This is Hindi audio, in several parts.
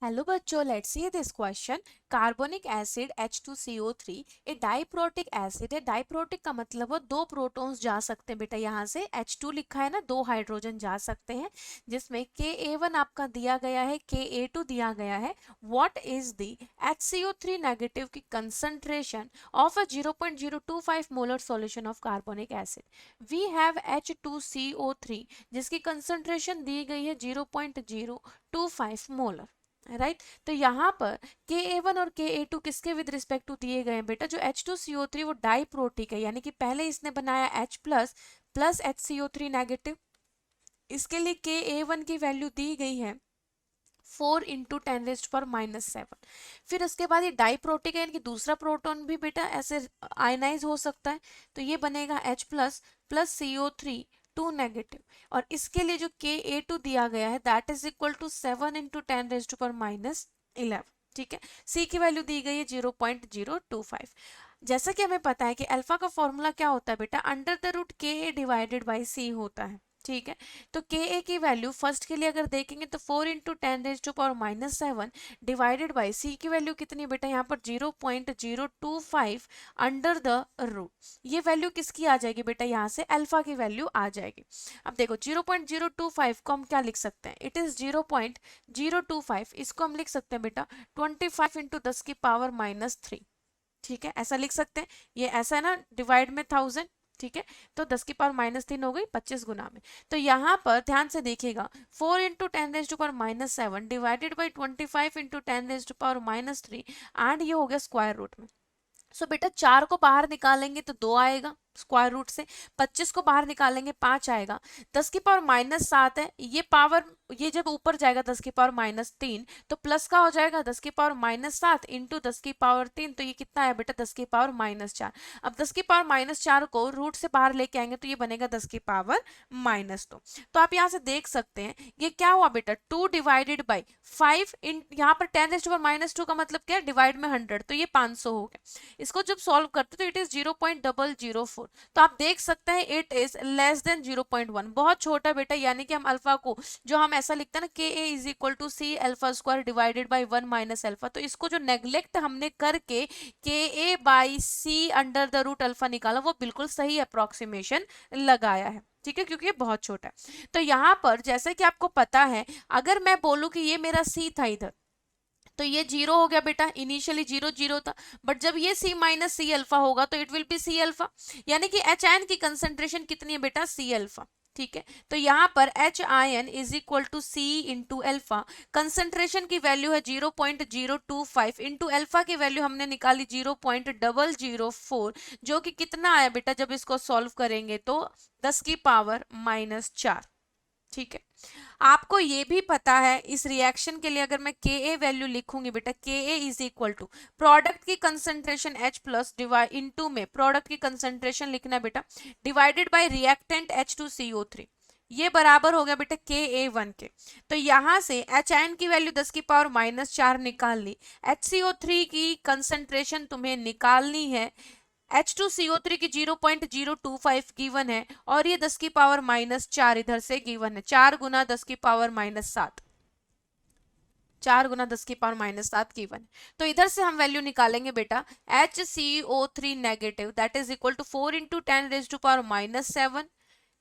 हेलो बच्चों, let's see this question. Carbonic acid H2CO3 A diprotic acid है। डाइप्रोटिक का मतलब है दो प्रोटॉन्स जा सकते हैं बेटा। यहाँ से H2 लिखा है ना, दो हाइड्रोजन जा सकते हैं, जिसमें Ka1 आपका दिया गया है, Ka2 दिया गया है। What is the HCO3 negative की concentration of a 0.025 molar solution of carbonic acid. We have H2CO3 जिसकी कंसंट्रेशन दी गई है 0.025 मोलर, राइट तो यहाँ पर Ka1 और Ka2 किसके विद रिस्पेक्ट टू दिए गए हैं बेटा? जो H2CO3 वो डाइप्रोटिक है, यानी कि पहले इसने बनाया H plus plus HCO3 negative. इसके लिए Ka1 की वैल्यू दी गई है 4 इंटू 10⁻⁻7। फिर उसके बाद ये डाइप्रोटिक है, यानी कि दूसरा प्रोटॉन भी बेटा ऐसे आयनाइज हो सकता है, तो ये बनेगा H plus plus CO3 2 negative. और इसके लिए जो Ka2 दिया गया है that is equal to 7 into 10⁻11। ठीक है, C की वैल्यू दी गई है 0.025। जैसा कि हमें पता है कि अल्फा का फॉर्मूला क्या होता है बेटा, under the root Ka divided by C होता है। ठीक है, तो Ka की वैल्यू फर्स्ट के लिए अगर देखेंगे तो 4 इंटू 10⁻⁻7 डिवाइडेड बाई C की वैल्यू कितनी बेटा, यहाँ पर 0.025 अंडर द रूट। ये वैल्यू किसकी आ जाएगी बेटा, यहाँ से अल्फा की वैल्यू आ जाएगी। अब देखो 0.025 को हम क्या लिख सकते हैं, इट इज 0.025, इसको हम लिख सकते हैं बेटा 25 इंटू 10⁻⁻3। ठीक है, ऐसा लिख सकते हैं। ये ऐसा है ना, डिवाइड में 1000। ठीक है, तो 10⁻�3 हो गई 25 गुना में। तो यहाँ पर ध्यान से देखिएगा, 4 into 10⁻⁻7 divided by 25 into 10⁻⁻3 and ये हो गया स्क्वायर रूट में। सो बेटा 4 को बाहर निकालेंगे तो 2 आएगा स्क्वायर रूट से, 25 को बाहर निकालेंगे 5 आएगा, 10⁻⁻7 है ये पावर, ये जब ऊपर जाएगा 10⁻⁻3 तो प्लस का हो जाएगा 10⁻⁻7 इंटू 10⁻3, तो ये कितना है बेटा 10⁻⁻4। अब 10⁻⁻4 को रूट से बाहर लेके आएंगे तो ये बनेगा 10⁻⁻2। तो आप यहाँ से देख सकते हैं ये क्या हुआ बेटा, 2 डिवाइडेड बाई 5 इन, यहाँ पर 10⁻⁻2 का मतलब क्या है, डिवाइड में 100, तो ये 500 हो गया। इसको जब सॉल्व करते तो इट इज 0.004। तो आप देख सकते हैं इट इज लेस देन 0.1, बहुत छोटा बेटा, यानी कि हम अल्फा को जो हम ऐसा लिखते हैं ना Ka is equal to C alpha square divided by 1 minus alpha, तो इसको जो नेग्लेक्ट हमने करके Ka by C under the root alpha निकाला, वो बिल्कुल सही अप्रोक्सीमेशन लगाया है। ठीक है, क्योंकि ये बहुत छोटा है। तो यहाँ पर जैसे कि आपको पता है, अगर मैं बोलूं कि ये मेरा सी था इधर, तो ये 0 हो गया बेटा, इनिशियली 0 0 था, बट जब ये C माइनस सी अल्फा होगा तो it will be C alpha, यानी कि एच आयन की कंसेंट्रेशन कितनी है बेटा, सी अल्फा। ठीक है, तो यहाँ पर H ion is equal to C into alpha, concentration की वैल्यू है 0.025 इंटू अल्फा की वैल्यू हमने निकाली 0.004, जो कि कितना आया बेटा, जब इसको सॉल्व करेंगे तो 10⁻⁻4। ठीक है, आपको ये भी पता है इस रिएक्शन के लिए अगर मैं Ka वैल्यू लिखूंगी बेटा, Ka is equal to product की concentration H plus divide into में प्रोडक्ट की कंसंट्रेशन लिखना बेटा डिवाइडेड बाय रिएक्टेंट H2CO3, ये बराबर हो गया बेटा Ka1 के। तो यहां से एच आयन की वैल्यू 10⁻⁻4 निकाल ली, HCO3 की कंसंट्रेशन तुम्हें निकालनी है, H2CO3 की 0.025 गिवन है, और ये 10⁻⁻4 इधर से गिवन है, 4 गुना 10⁻⁻7, 4 गुना 10⁻⁻7 गिवन। तो इधर से हम वैल्यू निकालेंगे बेटा HCO3 negative that is equal to 4 into 10⁻⁻7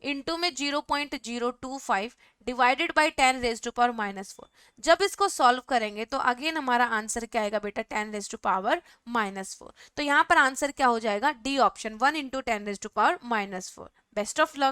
into में 0.025 डिवाइडेड बाई 10⁻⁻4। जब इसको सॉल्व करेंगे तो अगेन हमारा आंसर क्या आएगा बेटा, 10⁻⁻4। तो यहाँ पर आंसर क्या हो जाएगा, D option 1 into 10⁻⁻4। Best of luck.